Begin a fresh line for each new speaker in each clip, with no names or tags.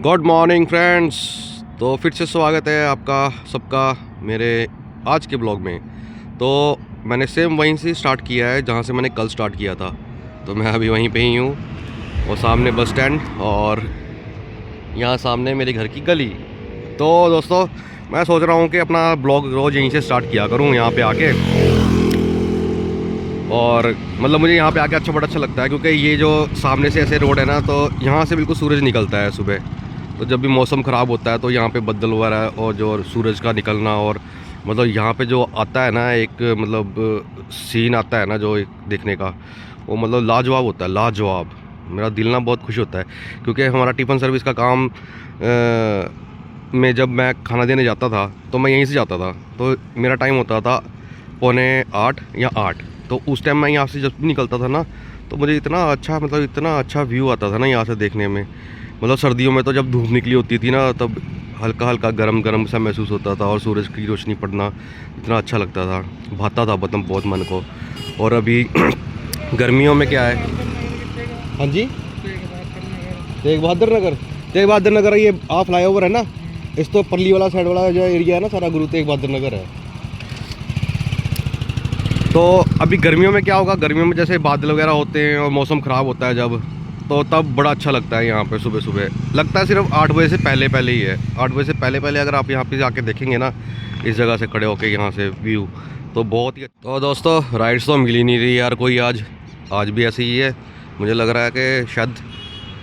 Good morning friends. तो फिर से स्वागत है आपका सबका मेरे आज के ब्लॉग में। तो मैंने सेम वहीं से स्टार्ट किया है जहाँ से मैंने कल स्टार्ट किया था। तो मैं अभी वहीं पे ही हूँ और सामने बस स्टैंड और यहाँ सामने मेरे घर की गली। तो दोस्तों मैं सोच रहा हूँ कि अपना ब्लॉग रोज़ यहीं से स्टार्ट किया करूँ यहाँ पे आके। और मतलब मुझे यहाँ पे आके बड़ा अच्छा लगता है क्योंकि ये जो सामने से ऐसे रोड है ना, तो यहाँ से बिल्कुल सूरज निकलता है सुबह। तो जब भी मौसम ख़राब होता है तो यहाँ पे बदल वगैरह और जो सूरज का निकलना और मतलब यहाँ पे जो आता है ना एक मतलब सीन आता है ना जो एक देखने का, वो मतलब लाजवाब होता है, लाजवाब। मेरा दिल ना बहुत खुश होता है क्योंकि हमारा टिफ़िन सर्विस का काम में जब मैं खाना देने जाता था तो मैं यहीं से जाता था। तो मेरा टाइम होता था 7:45 या 8। तो उस टाइम मैं यहाँ से जब भी निकलता था ना तो मुझे इतना अच्छा व्यू आता था ना यहाँ से देखने में। मतलब सर्दियों में तो जब धूप निकली होती थी ना तब हल्का हल्का गरम गरम सा महसूस होता था और सूरज की रोशनी पड़ना इतना अच्छा लगता था, भाता था मतलब बहुत मन को। और अभी गर्मियों में क्या है, हाँ जी, तेग बहादुर नगर ये फ्लाईओवर है ना, इस तो पल्ली वाला साइड वाला जो एरिया है ना सारा गुरु तेग बहादुर नगर है। तो अभी गर्मियों में क्या होगा, गर्मियों में जैसे बादल वगैरह होते हैं और मौसम ख़राब होता है जब, तो तब बड़ा अच्छा लगता है यहाँ पे सुबह सुबह। लगता है सिर्फ 8 बजे से पहले ही है। 8 बजे से पहले अगर आप यहाँ पे जाके देखेंगे ना इस जगह से खड़े होके यहाँ से व्यू, तो बहुत ही। तो दोस्तों राइड्स तो मिल ही नहीं रही यार कोई। आज भी ऐसे ही है। मुझे लग रहा है कि शायद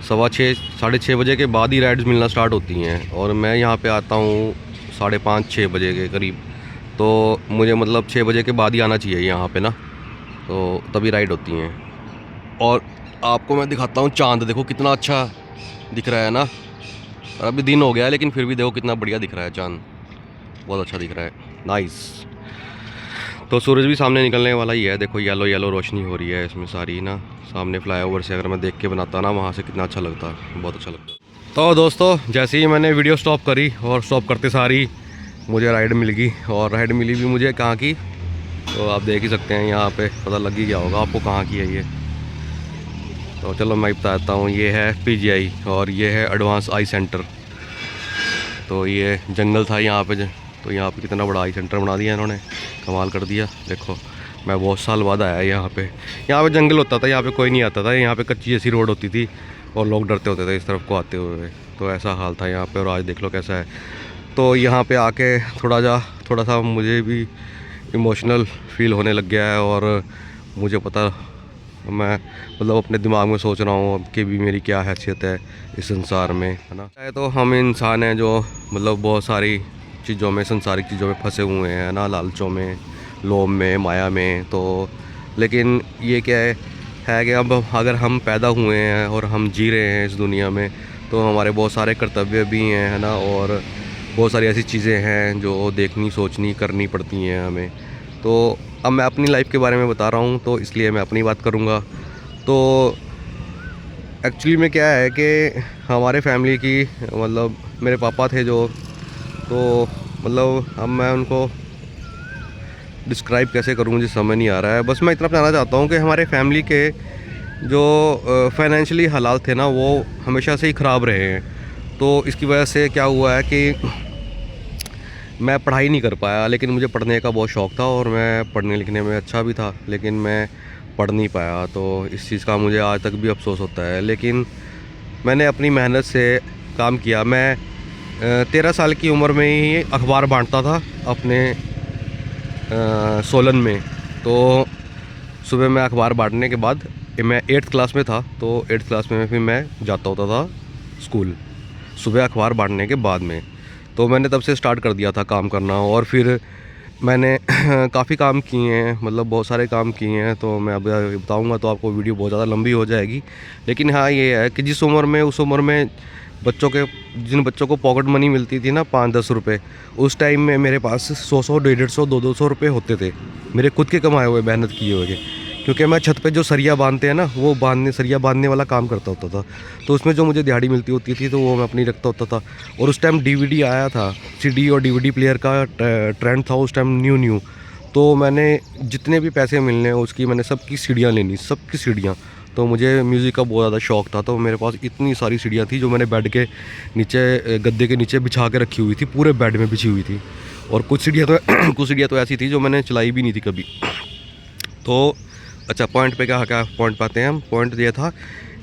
6:15 6:30 बजे के बाद ही राइड्स मिलना स्टार्ट होती हैं और मैं यहाँ पे आता हूँ 5:30 6 बजे के करीब। तो मुझे मतलब 6 बजे के बाद ही आना चाहिए यहाँ पे ना, तो तभी राइड होती हैं। और आपको मैं दिखाता हूँ चांद, देखो कितना अच्छा दिख रहा है ना। और अभी दिन हो गया है लेकिन फिर भी देखो कितना बढ़िया दिख रहा है चांद, बहुत अच्छा दिख रहा है, नाइस। तो सूरज भी सामने निकलने वाला ही है, देखो येलो येलो रोशनी हो रही है इसमें सारी ना। सामने फ्लाईओवर से अगर मैं देख के बनाता ना वहाँ से कितना अच्छा लगता, बहुत अच्छा लगता। तो दोस्तों जैसे ही मैंने वीडियो स्टॉप करी और स्टॉप करते सारी मुझे राइड मिल गई। और राइड मिली भी मुझे कहाँ की, तो आप देख ही सकते हैं यहाँ पे, पता लग ही गया होगा आपको कहाँ की है ये। तो चलो मैं बताता हूँ, ये है पीजीआई और ये है एडवांस आई सेंटर। तो ये जंगल था यहाँ पे, तो यहाँ पे कितना बड़ा आई सेंटर बना दिया इन्होंने, कमाल कर दिया। देखो मैं बहुत साल बाद आया यहाँ पे जंगल होता था, यहाँ पे कोई नहीं आता था, यहाँ पे कच्ची जैसी रोड होती थी और लोग डरते होते थे इस तरफ को आते हुए। तो ऐसा हाल था यहाँ पे और आज देख लो कैसा है। तो यहाँ पे आके थोड़ा सा मुझे भी इमोशनल फील होने लग गया है। और मुझे पता, मैं मतलब अपने दिमाग में सोच रहा हूँ कि भी मेरी क्या हैसियत है इस संसार में, है ना। तो हम इंसान हैं जो मतलब बहुत सारी चीज़ों में, संसारिक चीज़ों में फंसे हुए हैं ना, लालचों में, लोभ में, माया में। तो लेकिन ये क्या है कि अब अगर हम पैदा हुए हैं और हम जी रहे हैं इस दुनिया में, तो हमारे बहुत सारे कर्तव्य भी हैं, है ना। और बहुत सारी ऐसी चीज़ें हैं जो देखनी, सोचनी, करनी पड़ती हैं हमें। तो अब मैं अपनी लाइफ के बारे में बता रहा हूँ तो इसलिए मैं अपनी बात करूँगा। तो एक्चुअली में क्या है कि हमारे फैमिली की मतलब मेरे पापा थे जो, तो मतलब अब मैं उनको डिस्क्राइब कैसे करूँ मुझे समझ नहीं आ रहा है। बस मैं इतना बताना चाहता हूँ कि हमारे फैमिली के जो फाइनेंशियली हालात थे ना वो हमेशा से ही ख़राब रहे हैं। तो इसकी वजह से क्या हुआ है कि मैं पढ़ाई नहीं कर पाया, लेकिन मुझे पढ़ने का बहुत शौक़ था और मैं पढ़ने लिखने में अच्छा भी था, लेकिन मैं पढ़ नहीं पाया। तो इस चीज़ का मुझे आज तक भी अफसोस होता है। लेकिन मैंने अपनी मेहनत से काम किया। मैं 13 साल की उम्र में ही अखबार बांटता था अपने सोलन में। तो सुबह मैं अखबार बांटने के बाद मैं 8th क्लास में था, तो 8th क्लास में फिर मैं जाता होता था स्कूल सुबह अखबार बांटने के बाद में। तो मैंने तब से स्टार्ट कर दिया था काम करना और फिर मैंने काफ़ी काम किए हैं, मतलब बहुत सारे काम किए हैं। तो मैं अब बताऊंगा तो आपको वीडियो बहुत ज़्यादा लंबी हो जाएगी। लेकिन हाँ ये है कि जिस उम्र में, उस उम्र में जिन बच्चों को पॉकेट मनी मिलती थी ना 5-10 रुपये, उस टाइम में मेरे पास 100-100, 150-100, 200 रुपये होते थे मेरे खुद के कमाए हुए, मेहनत किए हुए। क्योंकि मैं छत पे जो सरिया बांधते हैं ना, वो सरिया बांधने वाला काम करता होता था। तो उसमें जो मुझे दिहाड़ी मिलती होती थी तो वो मैं अपनी रखता होता था। और उस टाइम डीवीडी आया था, सीडी और डीवीडी प्लेयर का ट्रेंड था उस टाइम, न्यू। तो मैंने जितने भी पैसे मिलने उसकी मैंने सबकी सीढ़ियाँ लेनी, सबकी सीढ़ियाँ। तो मुझे म्यूज़िक का बहुत ज़्यादा शौक़ था। तो मेरे पास इतनी सारी सीढ़ियाँ थी जो मैंने बेड के नीचे, गद्दे के नीचे बिछा के रखी हुई थी, पूरे बेड में बिछी हुई थी। और कुछ सीढ़ियाँ तो कुछ सीढ़ियाँ तो ऐसी थी जो मैंने चलाई भी नहीं थी कभी। तो अच्छा, पॉइंट पे क्या क्या पॉइंट पाते हैं हम। पॉइंट ये था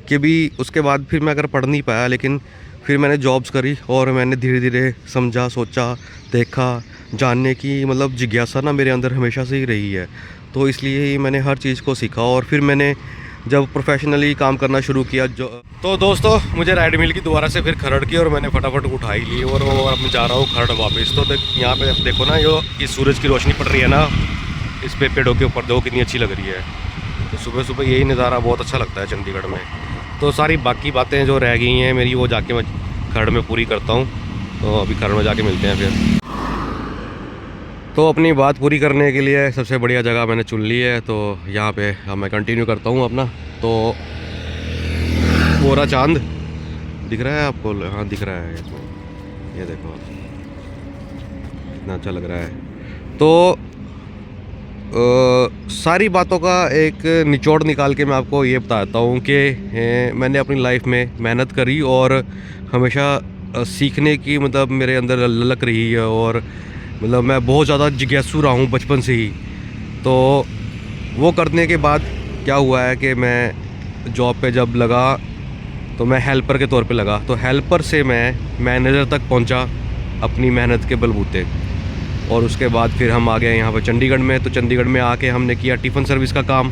कि भी उसके बाद फिर मैं अगर पढ़ नहीं पाया, लेकिन फिर मैंने जॉब्स करी और मैंने धीरे धीरे समझा, सोचा, देखा, जानने की मतलब जिज्ञासा ना मेरे अंदर हमेशा से ही रही है। तो इसलिए ही मैंने हर चीज़ को सीखा और फिर मैंने जब प्रोफेशनली काम करना शुरू किया जो, तो दोस्तों मुझे राइड मिल की दोबारा से फिर खरड़ की और मैंने फटाफट उठाई ली और वो अब मैं जा रहा हूँ खरड़ वापस। तो यहाँ पे देखो ना, जो इस सूरज की रोशनी पड़ रही है ना इस पे पेड़ों के ऊपर, देखो कितनी अच्छी लग रही है। तो सुबह सुबह यही नज़ारा बहुत अच्छा लगता है चंडीगढ़ में। तो सारी बाकी बातें जो रह गई हैं मेरी, वो जाके मैं खरड़ में पूरी करता हूँ। तो अभी खरड़ में जाके मिलते हैं फिर। तो अपनी बात पूरी करने के लिए सबसे बढ़िया जगह मैंने चुन ली है, तो यहाँ पे अब मैं कंटिन्यू करता हूँ अपना। तो कोरा चांद दिख रहा है आपको? हाँ दिख रहा है, ये देखो कितना अच्छा लग रहा है। तो सारी बातों का एक निचोड़ निकाल के मैं आपको ये बताता हूँ कि मैंने अपनी लाइफ में मेहनत करी और हमेशा सीखने की मतलब मेरे अंदर ललक रही है और मतलब मैं बहुत ज़्यादा जिज्ञासु रहा हूँ बचपन से ही। तो वो करने के बाद क्या हुआ है कि मैं जॉब पे जब लगा तो मैं हेल्पर के तौर पे लगा। तो हेल्पर से मैं मैनेजर तक पहुँचा अपनी मेहनत के बलबूते। और उसके बाद फिर हम आ गए यहाँ पर चंडीगढ़ में। तो चंडीगढ़ में आके हमने किया टिफ़िन सर्विस का काम।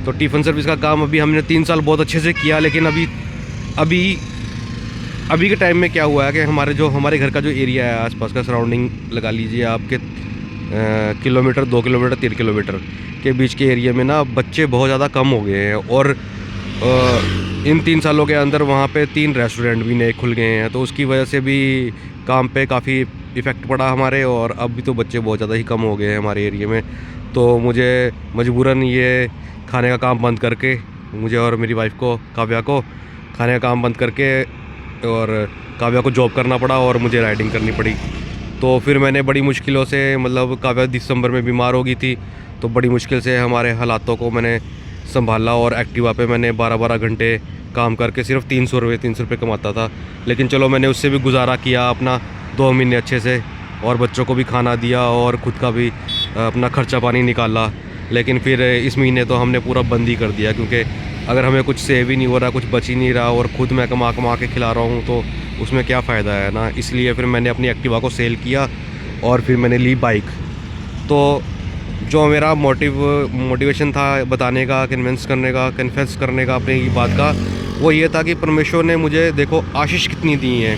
तो टिफ़िन सर्विस का काम अभी हमने 3 साल बहुत अच्छे से किया, लेकिन अभी के टाइम में क्या हुआ है कि हमारे घर का जो एरिया है, आसपास का सराउंडिंग लगा लीजिए आपके किलोमीटर, 2 किलोमीटर, 3 किलोमीटर के बीच के एरिया में ना बच्चे बहुत ज़्यादा कम हो गए हैं। और इन 3 सालों के अंदर वहाँ पे 3 रेस्टोरेंट भी नए खुल गए हैं। तो उसकी वजह से भी काम पे काफ़ी इफ़ेक्ट पड़ा हमारे, और अब भी तो बच्चे बहुत ज़्यादा ही कम हो गए हैं हमारे एरिया में। तो मुझे मजबूरन ये खाने का काम बंद करके, मुझे और मेरी वाइफ को, काव्या को, खाने का काम बंद करके और काव्या को जॉब करना पड़ा और मुझे राइडिंग करनी पड़ी। तो फिर मैंने बड़ी मुश्किलों से, मतलब काव्या दिसंबर में बीमार हो गई थी, तो बड़ी मुश्किल से हमारे हालातों को मैंने संभाला और एक्टिवा पे मैंने 12-12 घंटे काम करके सिर्फ 300 रुपये कमाता था। लेकिन चलो मैंने उससे भी गुजारा किया अपना 2 महीने अच्छे से, और बच्चों को भी खाना दिया और ख़ुद का भी अपना खर्चा पानी निकाला। लेकिन फिर इस महीने तो हमने पूरा बंद ही कर दिया, क्योंकि अगर हमें कुछ सेव ही नहीं हो रहा, कुछ बच ही नहीं रहा और ख़ुद मैं कमा के खिला रहा हूँ, तो उसमें क्या फ़ायदा है ना। इसलिए फिर मैंने अपनी एक्टिवा को सेल किया और फिर मैंने ली बाइक। तो जो मेरा मोटिवेशन था बताने का, कन्फेस करने का अपनी बात का, वो ये था कि परमेश्वर ने मुझे देखो आशीष कितनी दी है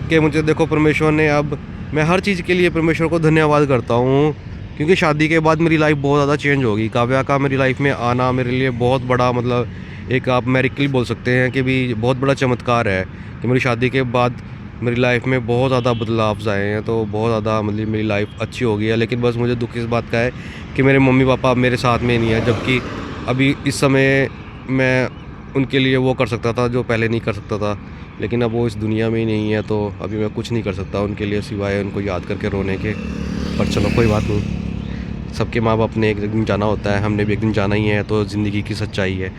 कि मुझे देखो परमेश्वर ने, अब मैं हर चीज़ के लिए परमेश्वर को धन्यवाद करता हूँ। क्योंकि शादी के बाद मेरी लाइफ बहुत ज़्यादा चेंज होगी। काव्या का मेरी लाइफ में आना मेरे लिए बहुत बड़ा, मतलब एक आप मेरिकल बोल सकते हैं कि भी बहुत बड़ा चमत्कार है कि मेरी शादी के बाद मेरी लाइफ में बहुत ज़्यादा बदलाव आए हैं। तो बहुत ज़्यादा मतलब मेरी लाइफ अच्छी हो गई है। लेकिन बस मुझे दुख इस बात का है कि मेरे मम्मी पापा अब मेरे साथ में नहीं है, जबकि अभी इस समय मैं उनके लिए वो कर सकता था जो पहले नहीं कर सकता था। लेकिन अब वो इस दुनिया में ही नहीं है, तो अभी मैं कुछ नहीं कर सकता उनके लिए सिवाय उनको याद करके रोने के। पर चलो कोई बात नहीं, सबके माँ बाप ने एक दिन जाना होता है, हमने भी एक दिन जाना ही है, तो ज़िंदगी की सच्चाई है।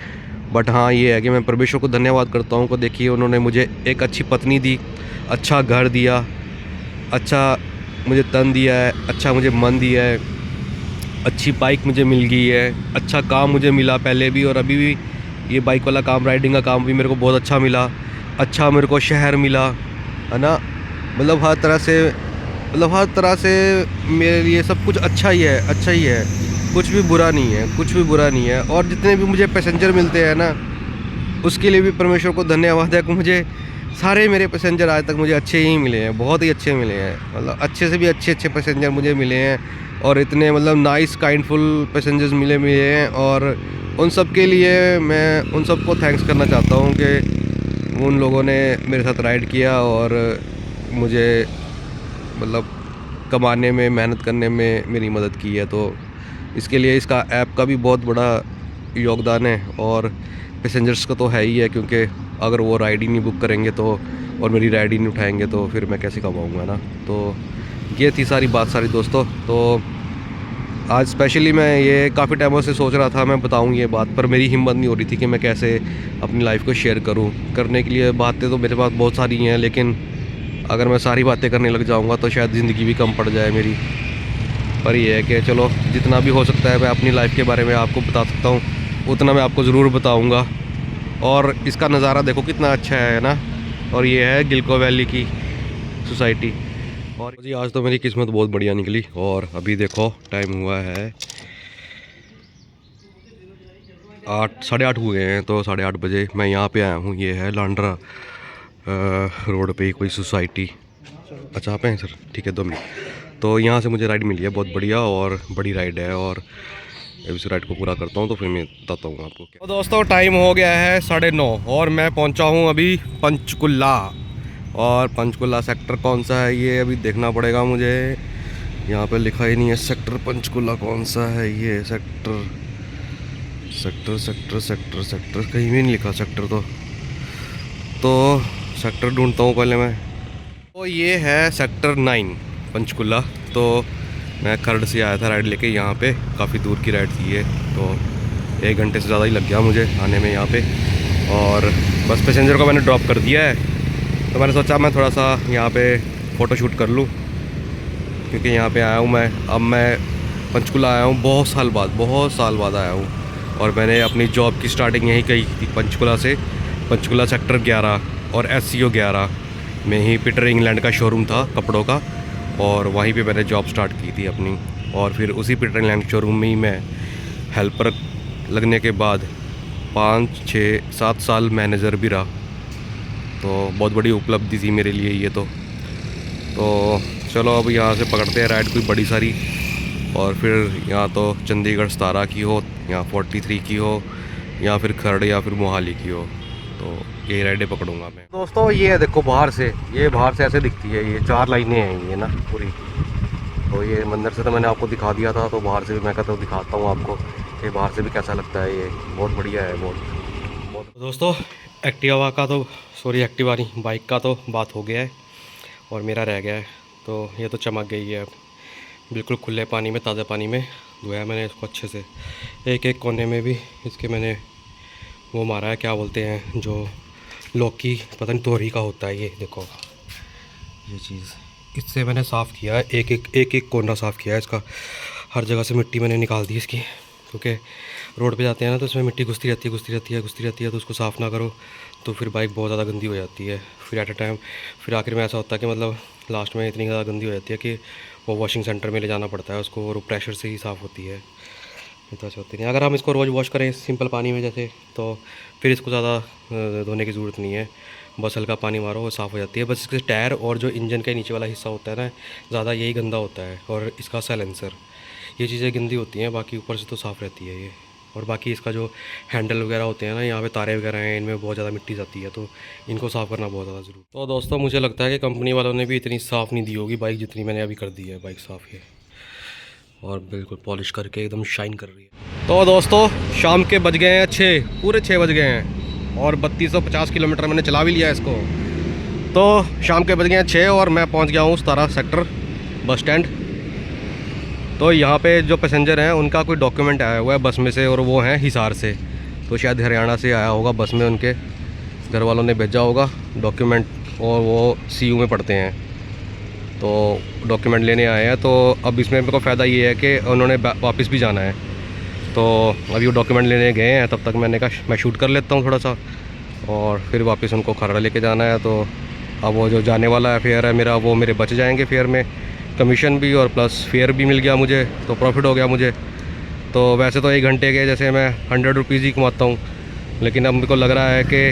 बट हाँ ये है कि मैं परमेश्वर को धन्यवाद करता हूँ को देखिए उन्होंने मुझे एक अच्छी पत्नी दी, अच्छा घर दिया, अच्छा मुझे तन दिया है, अच्छा मुझे मन दिया है, अच्छी बाइक मुझे मिल गई है, अच्छा काम मुझे मिला पहले भी और अभी भी। ये बाइक वाला काम, राइडिंग का काम भी मेरे को बहुत अच्छा मिला। अच्छा मेरे को शहर मिला, है ना। मतलब हर तरह से मेरे लिए सब कुछ अच्छा ही है, कुछ भी बुरा नहीं है। और जितने भी मुझे पैसेंजर मिलते हैं ना, उसके लिए भी परमेश्वर को धन्यवाद है कि मुझे सारे मेरे पैसेंजर आज तक मुझे अच्छे ही मिले हैं, बहुत ही अच्छे मिले हैं। मतलब अच्छे से भी अच्छे पैसेंजर मुझे मिले हैं, और इतने मतलब नाइस काइंडफुल पैसेंजर्स मिले हैं। और उन सब के लिए मैं उन सबको थैंक्स करना चाहता हूँ कि उन लोगों ने मेरे साथ राइड किया और मुझे मतलब कमाने में, मेहनत करने में मेरी मदद की है। तो इसके लिए इसका ऐप का भी बहुत बड़ा योगदान है, और पैसेंजर्स का तो है ही है, क्योंकि अगर वो राइड ही नहीं बुक करेंगे तो, और मेरी राइड ही नहीं उठाएंगे, तो फिर मैं कैसे कमाऊँगा ना। तो ये थी सारी बात सारी दोस्तों। तो आज स्पेशली मैं ये काफ़ी टाइमों से सोच रहा था मैं बताऊँ ये बात, पर मेरी हिम्मत नहीं हो रही थी कि मैं कैसे अपनी लाइफ को शेयर करूँ। करने के लिए बातें तो मेरे पास बहुत सारी हैं, लेकिन अगर मैं सारी बातें करने लग जाऊँगा तो शायद ज़िंदगी भी कम पड़ जाए मेरी। पर ये है कि चलो जितना भी हो सकता है मैं अपनी लाइफ के बारे में आपको बता सकता हूँ, उतना मैं आपको ज़रूर बताऊँगा। और इसका नज़ारा देखो कितना अच्छा है ना। और ये है गिलको वैली की सोसाइटी। और जी आज तो मेरी किस्मत बहुत बढ़िया निकली। और अभी देखो टाइम हुआ है 8, 8:30 हुए हैं, तो 8:30 बजे मैं यहाँ पे आया हूँ। ये है लांड्रा रोड पे कोई सोसाइटी। अच्छा आप हैं सर, ठीक है 2 मिनट। तो यहाँ से मुझे राइड मिली है बहुत बढ़िया और बड़ी राइड है, और इस राइड को पूरा करता हूँ तो फिर मैं बताता हूँ आपको। तो दोस्तों टाइम हो गया है 9:30 और मैं पहुँचा हूँ अभी पंचकुला। और पंचकुला सेक्टर कौन सा है ये अभी देखना पड़ेगा मुझे। यहाँ पे लिखा ही नहीं है सेक्टर पंचकुला कौन सा है। ये sector sector sector sector sector कहीं भी नहीं लिखा सेक्टर। तो सेक्टर ढूंढता हूँ पहले मैं। तो ये है सेक्टर 9 पंचकुला। तो मैं खरड़ से आया था राइड लेके, यहाँ पे काफ़ी दूर की राइड थी ये, तो 1 घंटे से ज़्यादा ही लग गया मुझे आने में यहाँ पे। और बस पैसेंजर को मैंने ड्रॉप कर दिया है, तो मैंने सोचा मैं थोड़ा सा यहाँ पे फ़ोटो शूट कर लूँ, क्योंकि यहाँ पे आया हूँ मैं। अब मैं पंचकुला आया हूँ बहुत साल बाद आया हूँ। और मैंने अपनी जॉब की स्टार्टिंग यहीं की थी पंचकुला से। पंचकुला सेक्टर 11 और SCO 11 में ही पीटर इंग्लैंड का शोरूम था कपड़ों का, और वहीं पे मैंने जॉब स्टार्ट की थी अपनी। और फिर उसी पीटर इंग्लैंड शोरूम में ही मैं हेल्पर लगने के बाद 5, 6, 7 साल मैनेजर भी रहा। तो बहुत बड़ी उपलब्धि थी मेरे लिए ये तो चलो अब यहाँ से पकड़ते हैं राइड कोई बड़ी सारी। और फिर यहाँ तो चंडीगढ़ 17 की हो, यहाँ 43 की हो, या फिर खरड़ या फिर मोहाली की हो, तो यही राइडें पकड़ूंगा मैं। दोस्तों ये है देखो बाहर से ऐसे दिखती है। ये 4 लाइनें हैं ये ना पूरी। तो ये मंदिर से तो मैंने आपको दिखा दिया था, तो बाहर से भी मैं कहता हूँ दिखाता हूँ आपको कि बाहर से भी कैसा लगता है। ये बहुत बढ़िया है बहुत। दोस्तों एक्टिवा नहीं बाइक का तो बात हो गया है, और मेरा रह गया है। तो ये तो चमक गई है अब बिल्कुल खुले पानी में, ताज़ा पानी में धोया मैंने इसको अच्छे से। एक एक कोने में भी इसके मैंने वो मारा है, क्या बोलते हैं जो लौकी पता नहीं तोरी का होता है, ये देखो ये चीज़ इससे मैंने साफ़ किया है। एक कोना साफ़ किया है इसका। हर जगह से मिट्टी मैंने निकाल दी इसकी, क्योंकि रोड पे जाते हैं ना तो इसमें मिट्टी घुसती रहती है। तो उसको साफ़ ना करो तो फिर बाइक बहुत ज़्यादा गंदी हो जाती है। फिर एट अ टाइम फिर आखिर में ऐसा होता है कि मतलब लास्ट में इतनी ज़्यादा गंदी हो जाती है कि वो वॉशिंग सेंटर में ले जाना पड़ता है उसको, और प्रेशर से ही साफ़ होती है। तो ऐसा होती नहीं। अगर हम इसको रोज़ वॉश करें सिंपल पानी में जैसे, तो फिर इसको ज़्यादा धोने की ज़रूरत नहीं है। बस हल्का पानी मारो वो साफ़ हो जाती है। बस इसके टायर और जो इंजन के नीचे वाला हिस्सा होता है ना, ज़्यादा यही गंदा होता है, और इसका साइलेंसर, ये चीज़ें गंदी होती हैं। बाकी ऊपर से तो साफ़ रहती है ये। और बाकी इसका जो हैंडल वगैरह होते हैं ना, यहाँ पे तारे वगैरह हैं, इनमें बहुत ज़्यादा मिट्टी जाती है, तो इनको साफ़ करना बहुत ज़्यादा ज़रूरी। तो दोस्तों मुझे लगता है कि कंपनी वालों ने भी इतनी साफ़ नहीं दी होगी बाइक जितनी मैंने अभी कर दी है बाइक साफ़ है, और बिल्कुल पॉलिश करके एकदम शाइन कर रही है। तो दोस्तों शाम के बज गए हैं 6, पूरे 6 बज गए हैं, और 3250 किलोमीटर मैंने चला भी लिया इसको। तो शाम के बज गए हैं 6 और मैं पहुंच गया हूँ 17 सेक्टर बस स्टैंड। तो यहाँ पे जो पैसेंजर हैं उनका कोई डॉक्यूमेंट आया हुआ है बस में से, और वो हैं हिसार से। तो शायद हरियाणा से आया होगा बस में, उनके घर वालों ने भेजा होगा डॉक्यूमेंट, और वो CU में पढ़ते हैं, तो डॉक्यूमेंट लेने आए हैं। तो अब इसमें मेरे को फ़ायदा ये है कि उन्होंने वापस भी जाना है, तो अभी वो डॉक्यूमेंट लेने गए हैं। तब तक मैंने कहा मैं शूट कर लेता हूँ थोड़ा सा, और फिर वापस उनको खरड़ लेके जाना है। तो अब वो जो जाने वाला है फेयर है मेरा, वो मेरे बच जाएंगे फेयर में, कमीशन भी और प्लस फेयर भी मिल गया मुझे, तो प्रॉफिट हो गया मुझे। तो वैसे तो 1 घंटे के जैसे मैं 100 रुपीज़ ही कमाता हूँ, लेकिन अब मेरे को लग रहा है कि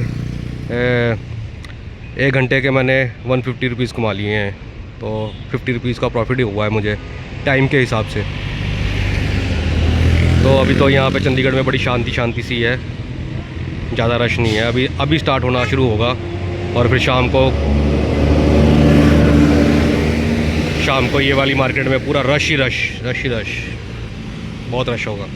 1 घंटे के मैंने 150 रुपीज़ कमा लिए हैं, तो 50 रुपीज़ का प्रॉफिट ही हुआ है मुझे टाइम के हिसाब से। तो अभी तो यहाँ पे चंडीगढ़ में बड़ी शांति सी है, ज़्यादा रश नहीं है। अभी स्टार्ट होना शुरू होगा, और फिर शाम को ये वाली मार्केट में पूरा रश ही रश, बहुत रश होगा।